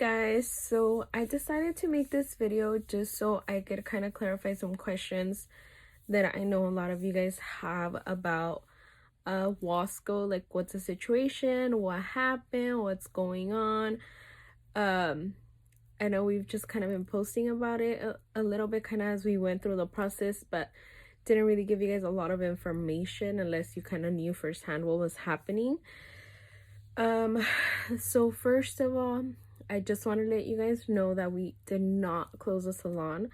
guys, so I decided to make this video just so I could kind of clarify some questions that I know a lot of you guys have about Wasco, like what's the situation, what happened, what's going on. um I know we've just kind of been posting about it a little bit kind of as we went through the process, but didn't really give you guys a lot of information unless you kind of knew firsthand what was happening. Um, so first of all, I just want to let you guys know that we did not close the salon.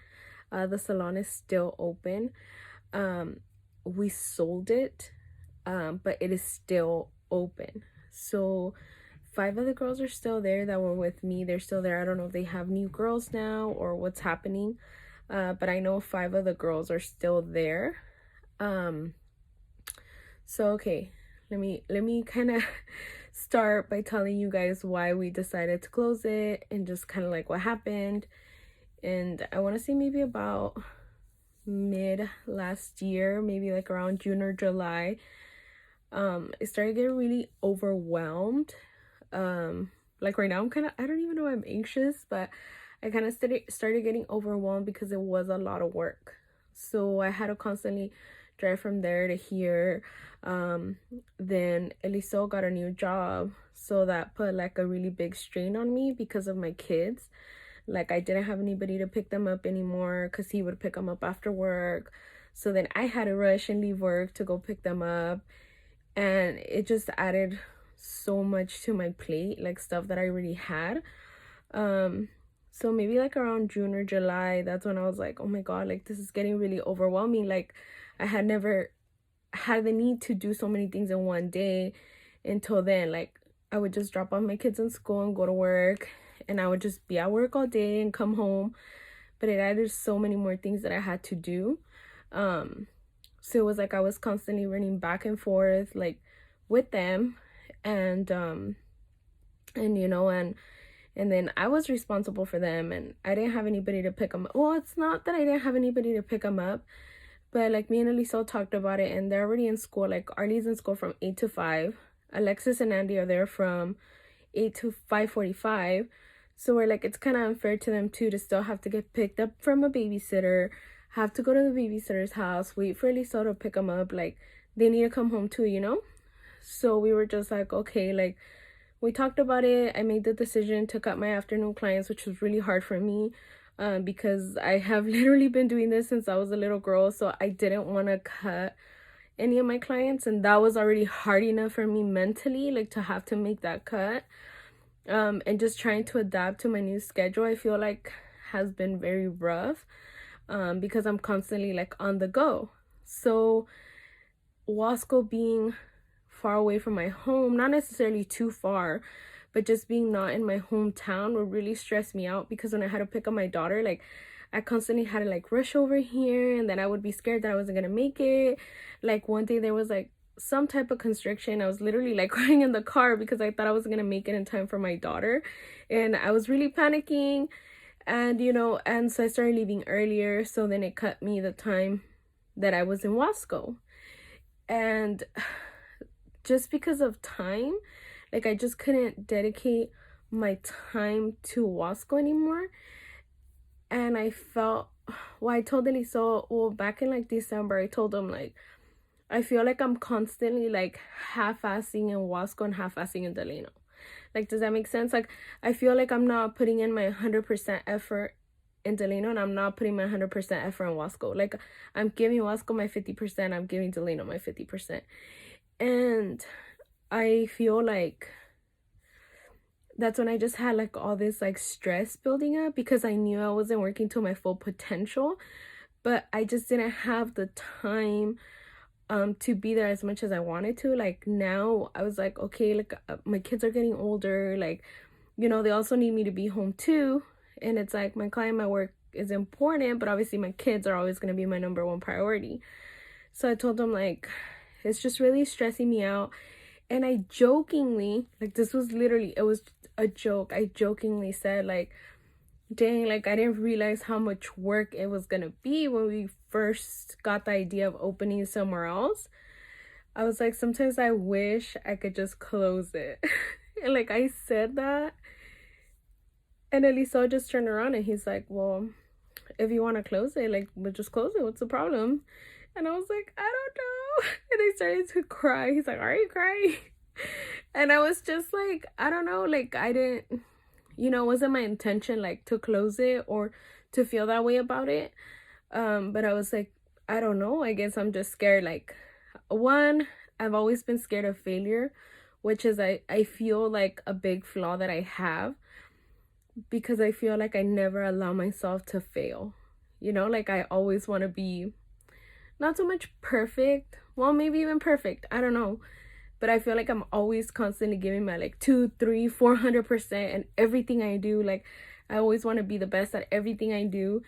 The salon is still open. Um, we sold it, but it is still open. So 5 of the girls are still there that were with me. They're still there. I don't know if they have new girls now or what's happening. But I know 5 of the girls are still there. So okay, let me kind of start by telling you guys why we decided to close it and just kind of like what happened. And I want to say maybe about mid last year, maybe like around June or July, it started getting really overwhelmed. Like right now I don't even know, I'm anxious, but I kind of started getting overwhelmed because it was a lot of work. So I had to constantly drive from there to here. Then Eliso got a new job, so that put like a really big strain on me because of my kids. Like I didn't have anybody to pick them up anymore because he would pick them up after work. So then I had to rush and leave work to go pick them up, and it just added so much to my plate, like stuff that I already had. So maybe like around June or July, that's when I was like, oh my god, like this is getting really overwhelming. Like I had never had the need to do so many things in one day until then. Like I would just drop off my kids in school and go to work, and I would just be at work all day and come home. But it added so many more things that I had to do. So it was like I was constantly running back and forth like with them, and and then I was responsible for them, and I didn't have anybody to pick them up. Well, it's not that I didn't have anybody to pick them up, but like me and Aliso talked about it, and they're already in school. Like Arlie's in school from 8 to 5. Alexis and Andy are there from 8 to 5:45. So we're like, it's kind of unfair to them too to still have to get picked up from a babysitter, have to go to the babysitter's house, wait for Aliso to pick them up. Like they need to come home too. So we were just like, okay, like we talked about it. I made the decision to cut my afternoon clients, which was really hard for me, because I have literally been doing this since I was a little girl. So I didn't want to cut any of my clients, and that was already hard enough for me mentally, like to have to make that cut. And just trying to adapt to my new schedule, I feel like has been very rough, because I'm constantly like on the go. So Wasco being far away from my home, not necessarily too far, but just being not in my hometown would really stress me out, because when I had to pick up my daughter, like I constantly had to like rush over here, and then I would be scared that I wasn't gonna make it. Like one day there was like some type of constriction. I was literally like crying in the car because I thought I wasn't gonna make it in time for my daughter, and I was really panicking. And and so I started leaving earlier, so then it cut me the time that I was in Wasco. And just because of time, like I just couldn't dedicate my time to Wasco anymore. And I felt, well, I told Eliso, well, back in like December, I told him like I feel like I'm constantly like half-assing in Wasco and half-assing in Delano. Like, does that make sense? Like I feel like I'm not putting in my 100% effort in Delano, and I'm not putting my 100% effort in Wasco. Like I'm giving Wasco my 50%, I'm giving Delano my 50%. And I feel like that's when I just had like all this like stress building up, because I knew I wasn't working to my full potential, but I just didn't have the time to be there as much as I wanted to. Like now I was like, okay, like my kids are getting older, like they also need me to be home too. And it's like my client, my work is important, but obviously my kids are always going to be my number one priority. So I told them like it's just really stressing me out. And I jokingly, like this was literally, it was a joke, I jokingly said like, dang, like I didn't realize how much work it was gonna be when we first got the idea of opening somewhere else. I was like, sometimes I wish I could just close it. And like I said that, And Eliseo just turned around and he's like, well, if you want to close it, like, we'll just close it. What's the problem? And I was like, I don't know. And I started to cry. He's like, are you crying? And I was just like, I don't know. Like, I didn't, it wasn't my intention, like, to close it or to feel that way about it. But I was like, I don't know. I guess I'm just scared. Like, one, I've always been scared of failure, which is I feel like a big flaw that I have, because I feel like I never allow myself to fail. Like, I always want to be not so much perfect. Well, maybe even perfect. I don't know. But I feel like I'm always constantly giving my like 2, 3, 400% and everything I do. Like, I always want to be the best at everything I do.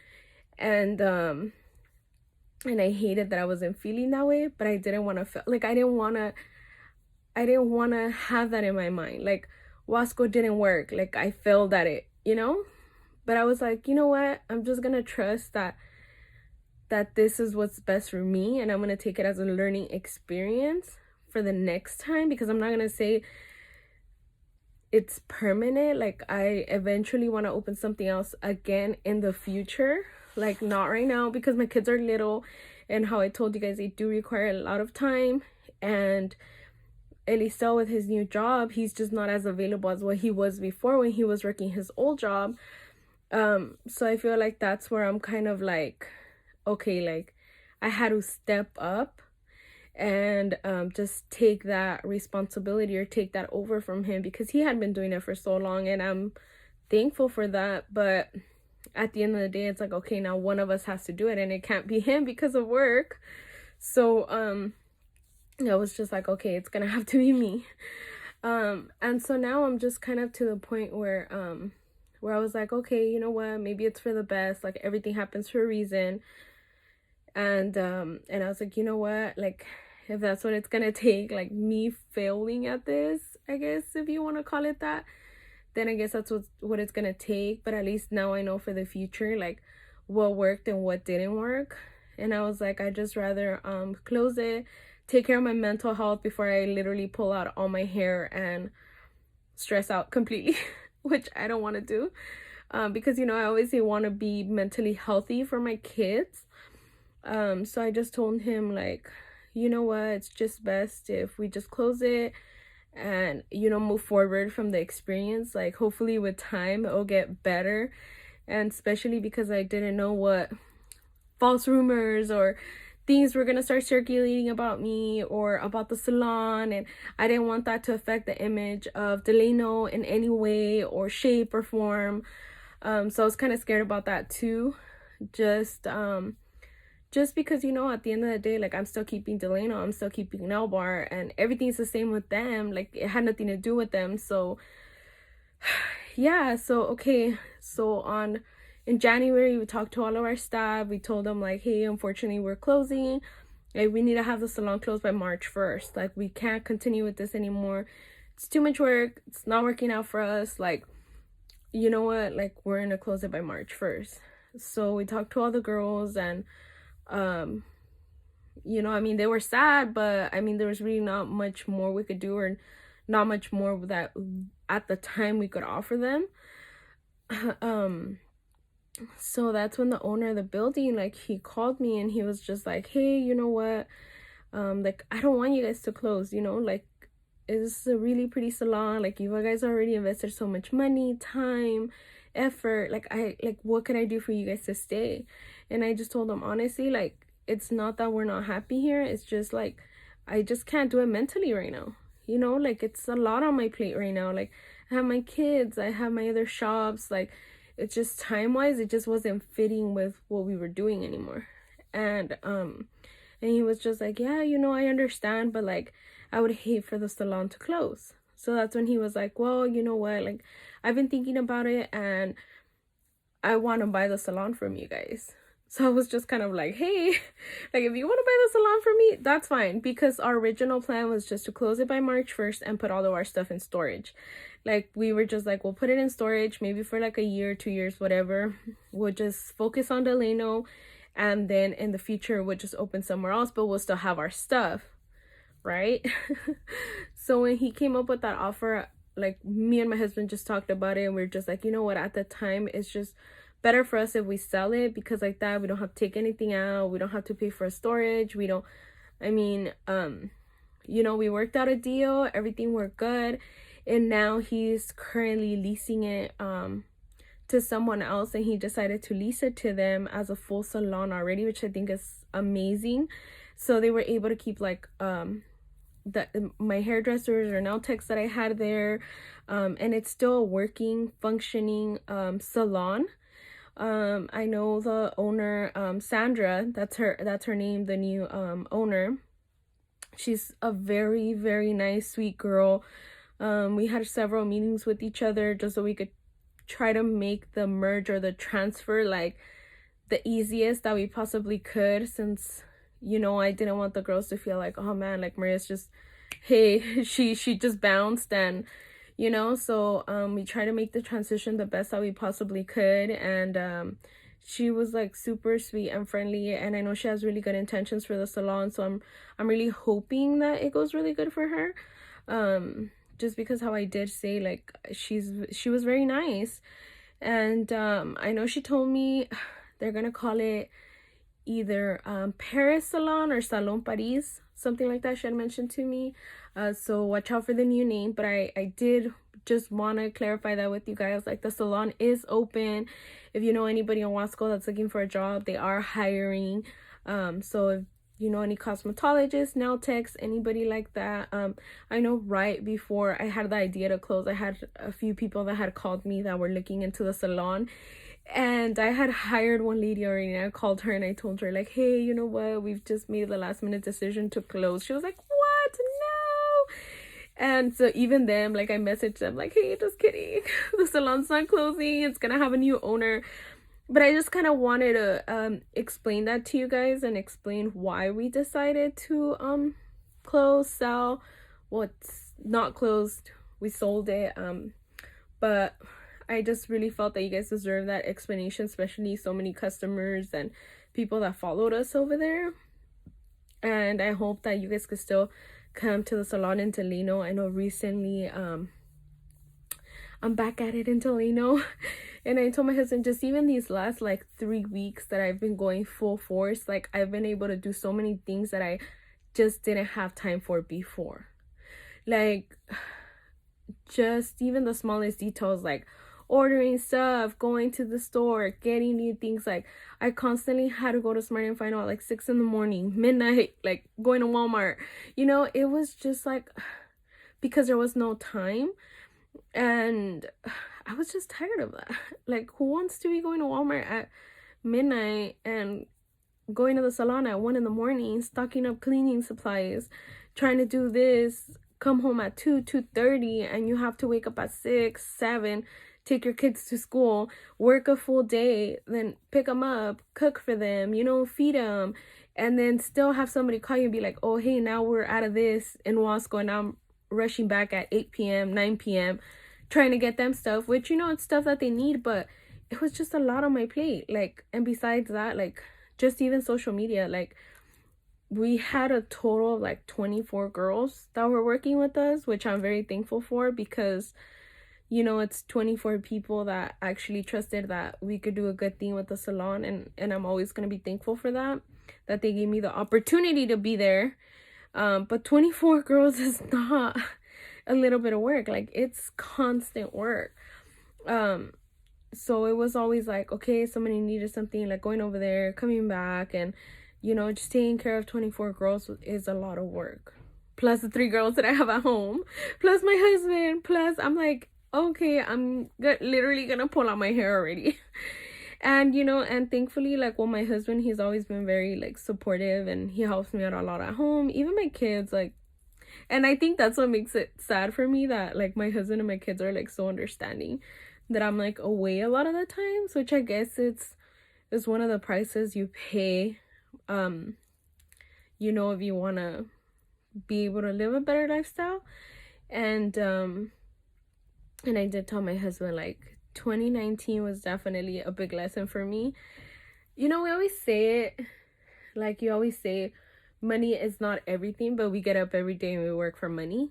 And I hated that I wasn't feeling that way, but I didn't want to feel like I didn't want to have that in my mind. Like, Wasco didn't work. Like, I failed at it, But I was like, you know what? I'm just going to trust that this is what's best for me, and I'm going to take it as a learning experience for the next time, because I'm not going to say it's permanent. Like, I eventually want to open something else again in the future, like not right now, because my kids are little, and how I told you guys, they do require a lot of time. And Eliseo, with his new job, he's just not as available as what he was before when he was working his old job. So I feel like that's where I'm kind of like, okay, like, I had to step up and just take that responsibility, or take that over from him, because he had been doing it for so long, and I'm thankful for that. But at the end of the day, it's like, okay, now one of us has to do it, and it can't be him because of work. So I was just like, okay, it's gonna have to be me. And so now I'm just kind of to the point where I was like, okay, you know what, maybe it's for the best. Like, everything happens for a reason. And I was like, you know what, like, if that's what it's gonna take, like, me failing at this, I guess, if you want to call it that, then I guess that's what it's gonna take. But at least now I know for the future, like, what worked and what didn't work. And I was like, I'd just rather close it, take care of my mental health before I literally pull out all my hair and stress out completely, which I don't want to do. Because, I always want to be mentally healthy for my kids. So I just told him, like, you know what, it's just best if we just close it and, move forward from the experience. Like, hopefully with time it'll get better. And especially because I didn't know what false rumors or things were gonna start circulating about me or about the salon, and I didn't want that to affect the image of Delano in any way or shape or form. So I was kind of scared about that too. Just because, at the end of the day, like, I'm still keeping Delano, I'm still keeping Nail Bar, and everything's the same with them. Like, it had nothing to do with them. So yeah, so okay, so in January, we talked to all of our staff. We told them, like, hey, unfortunately, we're closing. Like, we need to have the salon closed by March 1st. Like, we can't continue with this anymore. It's too much work. It's not working out for us. Like, you know what? Like, we're going to close it by March 1st. So we talked to all the girls, and they were sad, but there was really not much more we could do, or not much more that at the time we could offer them. So that's when the owner of the building, like, he called me, and he was just like, hey, you know what, like, I don't want you guys to close, like, it's a really pretty salon. Like, you guys already invested so much money, time, effort. Like, what can I do for you guys to stay? And I just told them, honestly, like, it's not that we're not happy here. It's just, like, I just can't do it mentally right now. Like, it's a lot on my plate right now. Like, I have my kids, I have my other shops. Like, it's just time-wise, it just wasn't fitting with what we were doing anymore. And he was just like, yeah, I understand, but, like, I would hate for the salon to close. So that's when he was like, well, you know what, like, I've been thinking about it, and I want to buy the salon from you guys. So I was just kind of like, hey, like, if you want to buy the salon from me, that's fine. Because our original plan was just to close it by March 1st and put all of our stuff in storage. Like, we were just like, we'll put it in storage maybe for like a year, 2 years, whatever. We'll just focus on Delano, and then in the future we'll just open somewhere else, but we'll still have our stuff, right? So when he came up with that offer, like me and my husband just talked about it, and we're just like, you know what, at the time it's just better for us if we sell it, because like that we don't have to take anything out, we don't have to pay for storage, we don't, I mean, you know, we worked out a deal, everything worked good, and now he's currently leasing it to someone else, and he decided to lease it to them as a full salon already, which I think is amazing. So they were able to keep like my hairdressers or nail techs that I had there, and it's still a working, functioning salon. I know the owner, Sandra, that's her name, the new owner. She's a very, very nice, sweet girl. We had several meetings with each other just so we could try to make the merge or the transfer like the easiest that we possibly could, since, you know, I didn't want the girls to feel like, oh man, like Maria's just, hey, she just bounced, and you know. So we try to make the transition the best that we possibly could, and she was like super sweet and friendly, and I know she has really good intentions for the salon, so I'm really hoping that it goes really good for her, just because how I did say, like, she was very nice. And I know she told me they're gonna call it either Paris Salon or Salon Paris, something like that she had mentioned to me. So watch out for the new name, but I did just want to clarify that with you guys. Like, the salon is open. If you know anybody in Wasco that's looking for a job, they are hiring. So if you know any cosmetologists, nail techs, anybody like that, I know right before I had the idea to close, I had a few people that had called me that were looking into the salon, and I had hired one lady already, and I called her and I told her, like, hey, you know what, we've just made the last minute decision to close. She was like, what? No. And so even them, like, I messaged them like, hey, just kidding, the salon's not closing, it's gonna have a new owner. But I just kind of wanted to explain that to you guys, and explain why we decided to close, sell. Well, it's not closed, we sold it, but I just really felt that you guys deserve that explanation, especially so many customers and people that followed us over there. And I hope that you guys could still come to the salon in Delano. I know recently I'm back at it in Delano. And I told my husband, just even these last like 3 weeks that I've been going full force, like, I've been able to do so many things that I just didn't have time for before. Like, just even the smallest details, like ordering stuff, going to the store, getting new things. Like, I constantly had to go to Smart and Final at like 6 in the morning, midnight, like going to Walmart. You know, it was just like, because there was no time, and I was just tired of that. Like, who wants to be going to Walmart at midnight and going to the salon at 1 in the morning, stocking up cleaning supplies, trying to do this, come home at 2:30, and you have to wake up at 6, 7, take your kids to school, work a full day, then pick them up, cook for them, you know, feed them, and then still have somebody call you and be like, oh, hey, now we're out of this in Wasco, and I'm rushing back at 8 p.m., 9 p.m., trying to get them stuff, which, you know, it's stuff that they need, but it was just a lot on my plate. Like, and besides that, like, just even social media, like, we had a total of like 24 girls that were working with us, which I'm very thankful for, because, you know, it's 24 people that actually trusted that we could do a good thing with the salon, and I'm always going to be thankful for that they gave me the opportunity to be there. But 24 girls is not a little bit of work. Like, it's constant work. So it was always like, okay, somebody needed something, like going over there, coming back, and, you know, just taking care of 24 girls is a lot of work. Plus the 3 girls that I have at home, plus my husband, plus I'm like, okay, I'm literally gonna pull out my hair already. And, you know, and thankfully, like, well, my husband, he's always been very, like, supportive, and he helps me out a lot at home, even my kids, like, and I think that's what makes it sad for me, that, like, my husband and my kids are, like, so understanding that I'm, like, away a lot of the times, which I guess it's one of the prices you pay, you know, if you want to be able to live a better lifestyle. And I did tell my husband, like, 2019 was definitely a big lesson for me. You know, we always say it, like, you always say money is not everything, but we get up every day and we work for money.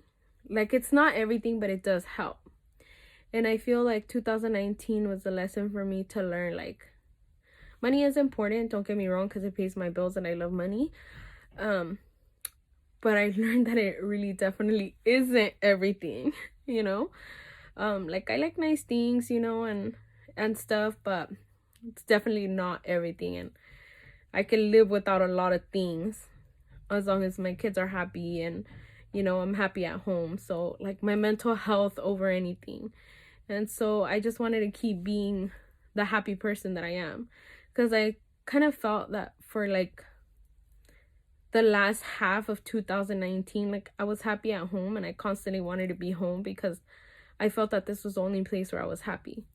Like, it's not everything, but it does help. And I feel like 2019 was a lesson for me to learn, like, money is important, don't get me wrong, because it pays my bills and I love money. But I learned that it really definitely isn't everything, you know? Like, I like nice things, you know, and stuff, but it's definitely not everything. And I can live without a lot of things as long as my kids are happy and, you know, I'm happy at home. So, like, my mental health over anything. And so I just wanted to keep being the happy person that I am, because I kind of felt that for like the last half of 2019, like, I was happy at home and I constantly wanted to be home because I felt that this was the only place where I was happy.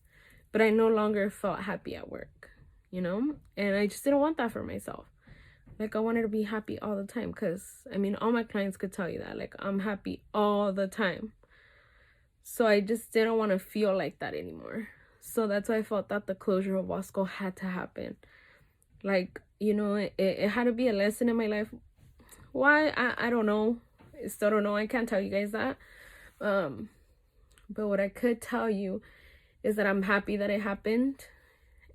But I no longer felt happy at work, you know? And I just didn't want that for myself. Like, I wanted to be happy all the time, because, I mean, all my clients could tell you that. Like, I'm happy all the time. So I just didn't want to feel like that anymore. So that's why I felt that the closure of Wasco had to happen. Like, you know, it had to be a lesson in my life. Why? I don't know. I still don't know. I can't tell you guys that. But what I could tell you is that I'm happy that it happened,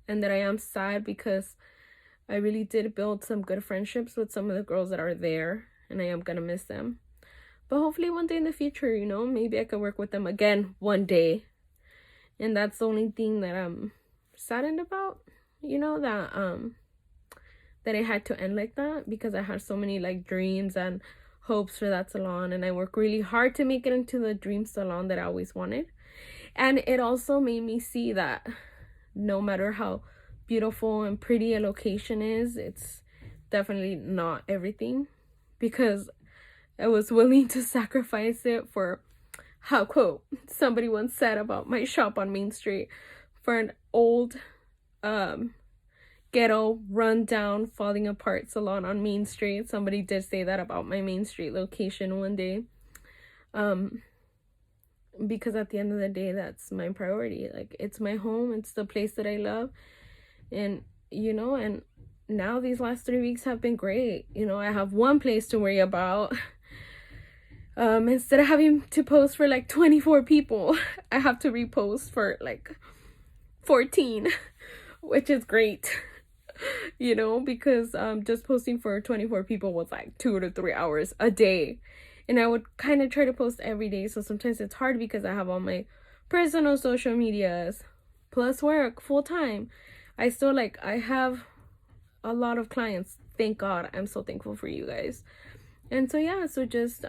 and that I am sad because I really did build some good friendships with some of the girls that are there, and I am gonna miss them. But hopefully one day in the future, you know, maybe I could work with them again one day. And that's the only thing that I'm saddened about, you know, that it had to end like that, because I had so many like dreams and hopes for that salon, and I worked really hard to make it into the dream salon that I always wanted. And it also made me see that no matter how beautiful and pretty a location is, it's definitely not everything, because I was willing to sacrifice it for how, quote, somebody once said about my shop on Main Street, for an old ghetto, rundown, falling apart salon on Main Street. Somebody did say that about my Main Street location one day. Because at the end of the day, that's my priority. Like, it's my home, it's the place that I love. And, you know, and now these last 3 weeks have been great. You know, I have one place to worry about. Instead of having to post for like 24 people, I have to repost for like 14, which is great, you know, because just posting for 24 people was like 2 to 3 hours a day. And I would kind of try to post every day. So sometimes it's hard because I have all my personal social medias plus work full time. I still I have a lot of clients. Thank God. I'm so thankful for you guys. And so, yeah, so just,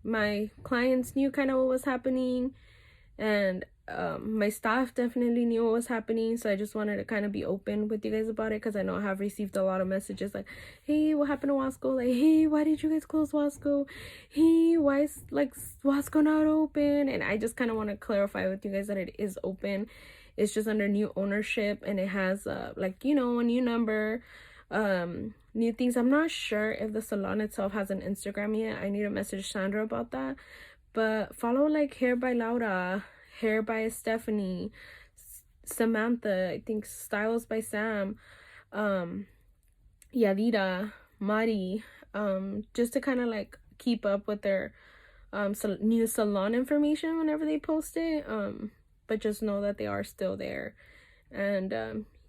my clients knew kind of what was happening, and my staff definitely knew what was happening. So I just wanted to kind of be open with you guys about it, because I know I have received a lot of messages like, hey, what happened to Wasco? Like, hey, why did you guys close Wasco? Hey, why is Wasco not open? And I just kind of want to clarify with you guys that it is open. It's just under new ownership, and it has you know, a new number, new things. I'm not sure if the salon itself has an Instagram yet. I need to message Sandra about that. But follow like Hair by Laura, Hair by Stephanie, Samantha, I think Styles by Sam, Yadira, Mari, just to kind of like keep up with their new salon information whenever they post it. But just know that they are still there. And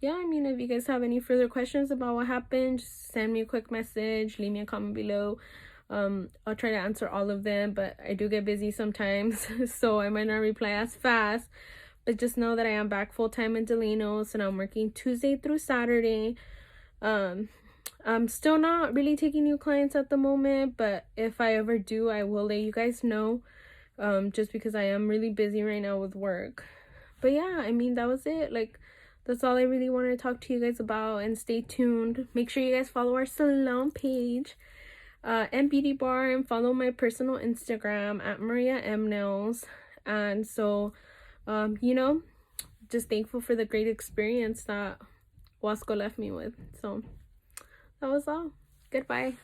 yeah, I mean, if you guys have any further questions about what happened, just send me a quick message, leave me a comment below. I'll try to answer all of them, but I do get busy sometimes, so I might not reply as fast. But just know that I am back full-time in Delano's, and I'm working Tuesday through Saturday. I'm still not really taking new clients at the moment, but if I ever do, I will let you guys know, just because I am really busy right now with work. But yeah, I mean, that was it. Like, that's all I really wanted to talk to you guys about. And stay tuned. Make sure you guys follow our salon page, and beauty bar, and follow my personal Instagram at Maria M Nails. And so, you know, just thankful for the great experience that Wasco left me with. So that was all. Goodbye.